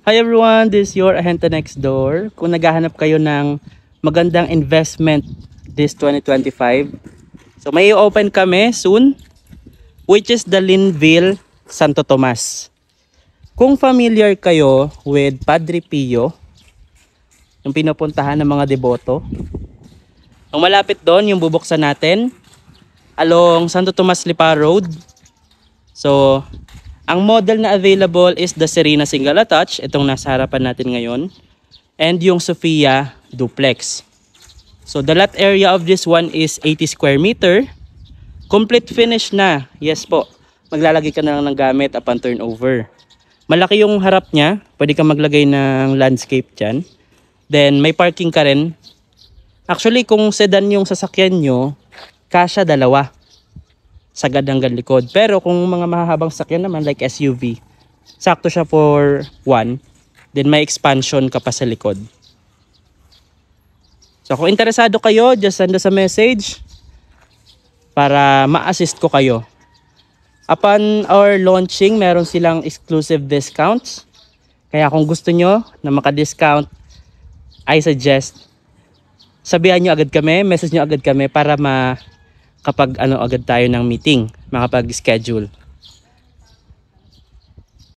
Hi everyone, this is your Ahente Next Door. Kung naghahanap kayo ng magandang investment this 2025, so may open kami soon, which is the Linville, Santo Tomas. Kung familiar kayo with Padre Pio, yung pinupuntahan ng mga deboto, ang malapit doon yung bubuksan natin along Santo Tomas Lipa Road. So ang model na available is the Serena Single Attach, itong nasa harapan natin ngayon, and yung Sophia Duplex. So the lot area of this one is 80 square meter. Complete finish na. Yes po. Maglalagay ka na lang ng gamit upon turnover. Malaki yung harap niya. Pwede ka maglagay ng landscape dyan. Then may parking ka rin. Actually kung sedan yung sasakyan nyo, kasya dalawa. Sagad hanggang likod. Pero kung mga mahahabang sakyan naman like SUV, sakto siya for one. Then may expansion ka pa sa likod. So kung interesado kayo, just send us a message para ma-assist ko kayo. Upon our launching, meron silang exclusive discounts. Kaya kung gusto nyo na maka-discount, I suggest sabihan nyo agad kami, message nyo agad kami para kapag agad tayo ng meeting, makapag-schedule.